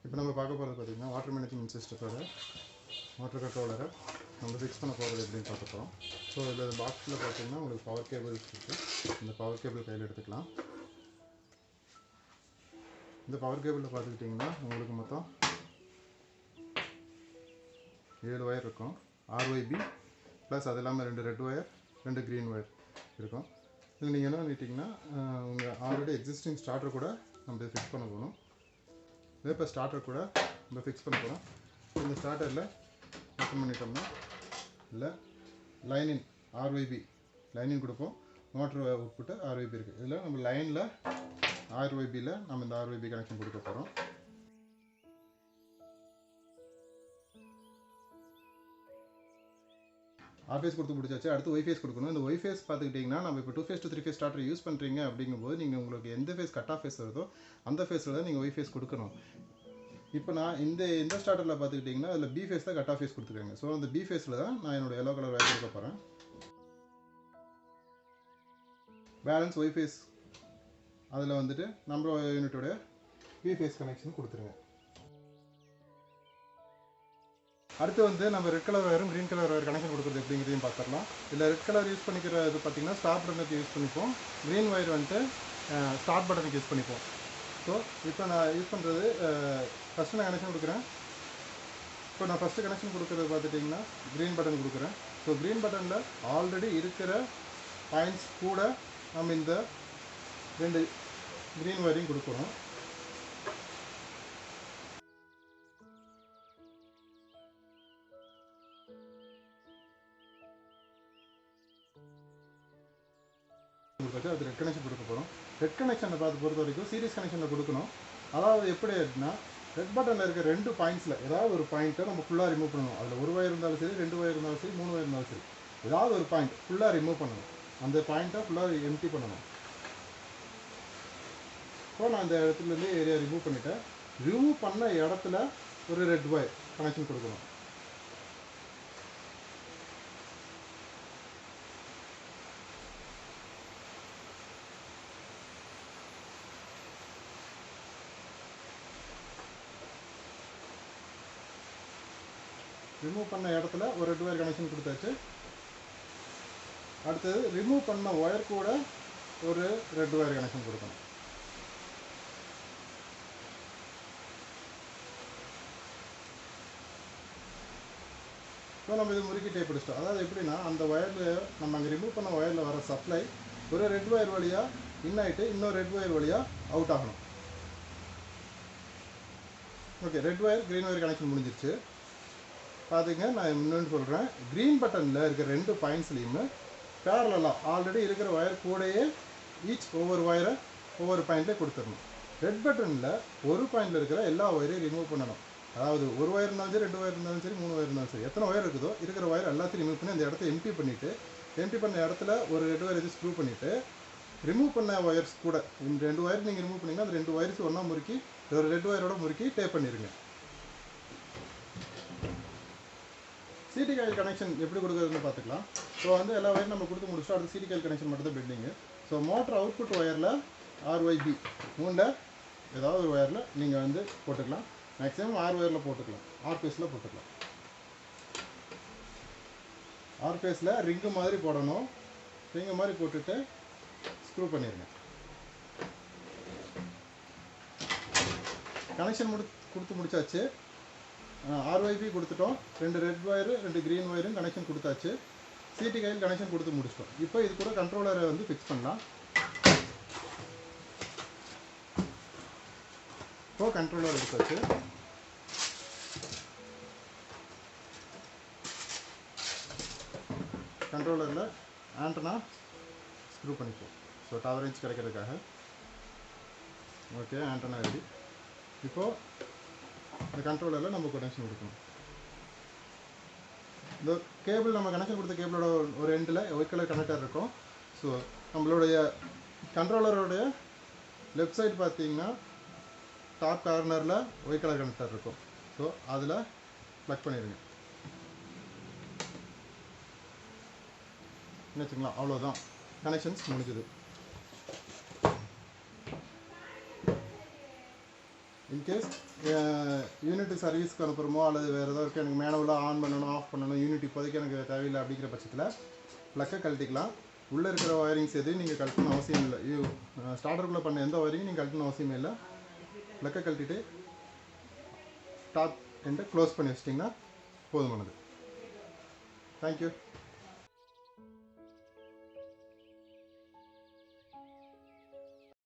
இப்போ நம்ம பார்க்க போகிறது பார்த்திங்கன்னா வாட்டர் மேனேஜ்மெண்ட் சிஸ்டத்தோட வாட்டர் கண்ட்ரோலரை நம்ம ஃபிக்ஸ் பண்ண போகிறது எப்படின்னு பார்க்க போகிறோம். ஸோ இதில் பாக்ஸில் பார்த்திங்கன்னா உங்களுக்கு பவர் கேபிள்ஸ் இருக்குது. இந்த பவர் கேபிள் கையில் எடுத்துக்கலாம். இந்த பவர் கேபிளில் பார்த்துக்கிட்டிங்கன்னா உங்களுக்கு மொத்தம் 7 ஒயர் இருக்கும். RYB ப்ளஸ் அது இல்லாமல் 2 ரெட் ஒயர் 2 க்ரீன் ஒயர் இருக்கும். இதில் நீங்கள் என்ன பண்ணிட்டீங்கன்னா உங்கள் ஆல்ரெடி எக்ஸிஸ்டிங் ஸ்டார்டர் கூட நம்ம இதை ஃபிக்ஸ் பண்ண போகணும். இதே இப்போ ஸ்டார்டர் கூட நம்ம ஃபிக்ஸ் பண்ண போகிறோம். இந்த ஸ்டார்டரில் ஓப்பன் பண்ணிட்டோம்னா இல்லை லைனின் RYB லைனின் கொடுப்போம். மோட்ரு அவுட்புட்டு RYB இருக்குது. இதில் நம்ம லைனில் RYBயில் நம்ம இந்த RYB கனெக்ஷன் கொடுக்க போகிறோம். ஆர்ஃபேஸ் கொடுத்து முடிச்சாச்சு. அடுத்து ஒய்ஃபேஸ் கொடுக்கணும். இந்த ஒய்ஃபேஸ் பார்த்துக்கிட்டிங்கன்னா நம்ம இப்போ 2 phase to 3 phase starter use பண்ணுறீங்க அப்படிங்கும்போது நீங்கள் உங்களுக்கு எந்த ஃபேஸ் கட் ஆஃப் ஃபேஸ் வருதோ அந்த ஃபேஸில் தான் நீங்கள் ஒய்ஃபேஸ் கொடுக்கணும். இப்போ நான் இந்த ஸ்டார்டரில் பார்த்துக்கிட்டிங்கன்னா அதில் பி ஃபேஸ் தான் கட் ஆஃப் ஃபேஸ் கொடுத்துருக்காங்க. ஸோ அந்த பி ஃபேஸில் தான் நான் என்னோட எல்லோ கலர் ஒயர் கொடுக்க போகிறேன். பேலன்ஸ் ஒய்ஃபேஸ் அதில் வந்துட்டு நம்ம யூனிட்டோடைய பி ஃபேஸ் கனெக்ஷன் கொடுத்துருங்க. அடுத்து வந்து நம்ம ரெட் கலர் ஒயரும் க்ரீன் கலர் ஒயர் கனெக்ஷன் கொடுக்குறது எப்படிங்கிறதையும் பார்த்துடலாம். இல்லை ரெட் கலர் யூஸ் பண்ணிக்கிற இது பார்த்திங்கன்னா ஸ்டார்ட் பட்டனுக்கு யூஸ் பண்ணிப்போம். க்ரீன் ஒயர் வந்துட்டு ஸ்டார்ட் பட்டனுக்கு யூஸ் பண்ணிப்போம். ஸோ இப்போ நான் யூஸ் பண்ணுறது ஃபஸ்ட்டு நான் கனெக்ஷன் கொடுக்குறேன். இப்போ நான் ஃபஸ்ட்டு கனெக்ஷன் கொடுக்குறது பார்த்துட்டிங்கன்னா க்ரீன் பட்டன் கொடுக்குறேன். ஸோ க்ரீன் பட்டனில் ஆல்ரெடி இருக்கிற பாயிண்ட்ஸ் கூட நம்ம இந்த 2 க்ரீன் ஒயரையும் கொடுக்குறோம். அது ரெட் கனெக்ஷன் கொடுக்க போகிறோம். ரெட் கனெக்ஷனை பொறுத்த வரைக்கும் சீரிஸ் கனெக்ஷனில் கொடுக்கணும். அதாவது எப்படி அப்படின்னா ரெட் பட்டனில் இருக்க 2 பாயிண்ட்ஸில் ஏதாவது ஒரு பாயிண்ட்டை நம்ம ஃபுல்லாக ரிமூவ் பண்ணணும். அதில் 1 ஒயர் இருந்தாலும் சரி, 2 ஒயர் இருந்தாலும் சரி, 3 ஒயர் இருந்தாலும் சரி, ஏதாவது ஒரு பாயிண்ட் ஃபுல்லாக ரிமூவ் பண்ணணும். அந்த பாயிண்ட்டை ஃபுல்லாக எம்டி பண்ணணும். ஸோ நான் அந்த இடத்துலேருந்து ஏரியா ரிமூவ் பண்ணிவிட்டேன். ரிமூவ் பண்ண இடத்துல ஒரு ரெட் ஒயர் கனெக்ஷன் கொடுக்கணும். ரிமூவ் பண்ண இடத்துல ஒரு ரெட் ஒயர் கனெக்ஷன் கொடுத்தாச்சு. அடுத்தது ரிமூவ் பண்ண ஒயர் கூட ஒரு ரெட் ஒயர் கனெக்ஷன் கொடுக்கணும். ஸோ நம்ம இது முறுக்கி டேப் பிடிச்சிட்டோம். அதாவது எப்படின்னா அந்த ஒயரில் நம்ம அங்கே ரிமூவ் பண்ண ஒயரில் வர சப்ளை ஒரு ரெட் ஒயர் வழியாக இன் ஆகிட்டு இன்னொரு ரெட் ஒயர் வழியாக அவுட் ஆகணும். Okay, red wire green wire connection முடிஞ்சிருச்சு. பார்த்துங்க, நான் இன்னொன்று சொல்கிறேன். க்ரீன் பட்டனில் இருக்கிற 2 பாயிண்ட்ஸ்லேயுமே பேரலாக ஆல்ரெடி இருக்கிற ஒயர் கூடையே ஒவ்வொரு ஒயரை ஒவ்வொரு பாயிண்ட்லேயே கொடுத்துடணும். ரெட் பட்டனில் ஒரு பாயிண்டில் இருக்கிற எல்லா ஒயரையும் ரிமூவ் பண்ணணும். அதாவது 1 ஒயர் இருந்தாலும் சரி, 2 ஒயர் இருந்தாலும் சரி, 3 ஒயர் இருந்தாலும் சரி, எத்தனை ஒயர் இருக்குதோ இருக்கிற ஒயர் எல்லாத்தையும் ரிமூவ் பண்ணி அந்த இடத்த எம்டி பண்ணிவிட்டு, எம்டி பண்ண இடத்துல ஒரு ரெட் ஒயர் இது ஸ்க்ரூ பண்ணிவிட்டு ரிமூவ் பண்ண ஒயர்ஸ் கூட இந்த 2 ஒயர் நீங்கள் ரிமூவ் பண்ணிங்கன்னா அந்த 2 ஒயர்ஸ் ஒன்றா முறுக்கி ஒரு ரெட் ஒயரோட முறுக்கி டேப் பண்ணிடுங்க. சிடி காயில் கனெக்ஷன் எப்படி கொடுக்குறதுன்னு பார்த்துக்கலாம். ஸோ வந்து எல்லா ஒயரும் நம்ம கொடுத்து முடிச்சோம். அடுத்து சிடி காயில் கனெக்ஷன் மட்டும் தான் பெண்டிங்கு. ஸோ மோட்டர் அவுட்புட் ஒயரில் RYB 3ல் ஏதாவது ஒரு ஒயரில் நீங்கள் வந்து போட்டுக்கலாம். மேக்ஸிமம் R ஒயரில் போட்டுக்கலாம், ஆர்ஃபேஸில் போட்டுக்கலாம். ஆர்ஃபேஸில் ரிங்கு மாதிரி போடணும். ரிங்கு மாதிரி போட்டுட்டு ஸ்க்ரூ பண்ணிடுங்க. கனெக்ஷன் கொடுத்து முடிச்சாச்சு. RYB கொடுத்துட்டோம். 2 ரெட் ஒயரு 2 க்ரீன் ஒயரும் கனெக்ஷன் கொடுத்தாச்சு. சிடி காயில் கனெக்ஷன் கொடுத்து முடிச்சிட்டோம். இப்போ இது கூட கண்ட்ரோலரை வந்து ஃபிக்ஸ் பண்ணலாம். இப்போ கண்ட்ரோலர் எடுத்தாச்சு. கண்ட்ரோலரில் ஆண்டனா ஸ்க்ரூ பண்ணிப்போம். ஸோ கவரேஜ் கிடைக்கிறதுக்காக. Okay, antenna ready. இப்போது இந்த கண்ட்ரோலரில் நம்ம கனெக்ஷன் கொடுக்கணும். இந்த கேபிள் நம்ம கனெக்ஷன் கொடுத்த கேபிளோட ஒரு எண்டில் ஒயிட் கலர் கனெக்டர் இருக்கும். ஸோ நம்மளுடைய கண்ட்ரோலரோடைய லெஃப்ட் சைடு பார்த்தீங்கன்னா டாப் கார்னரில் ஒயிட் கலர் கனெக்டர் இருக்கும். ஸோ அதில் ப்ளக் பண்ணிடுங்க. வச்சுக்கலாம். அவ்வளோதான், கனெக்ஷன்ஸ் முடிஞ்சுது. இன்கேஸ் யூனிட் சர்வீஸ்க்கு அனுப்புகிறோமோ அல்லது வேறு ஏதாவது எனக்கு மேனுவலாக ஆன் பண்ணணும் ஆஃப் பண்ணணும் யூனிட் இப்போதைக்கு எனக்கு தேவையில்லை அப்படிங்கிற பட்சத்தில் ப்ளக்கை கழட்டிக்கலாம். உள்ளே இருக்கிற ஒயரிங்ஸ் எதையும் நீங்கள் கழட்டணும் அவசியம் இல்லை. ஸ்டார்டருக்குள்ளே பண்ண எந்த ஒயரிங்கும் நீங்கள் கழட்டணும் அவசியமே இல்லை. ப்ளக்கை கழட்டிட்டு டாப் எண்டை க்ளோஸ் பண்ணி வச்சிட்டிங்கன்னா போதுமானது. தேங்க்யூ.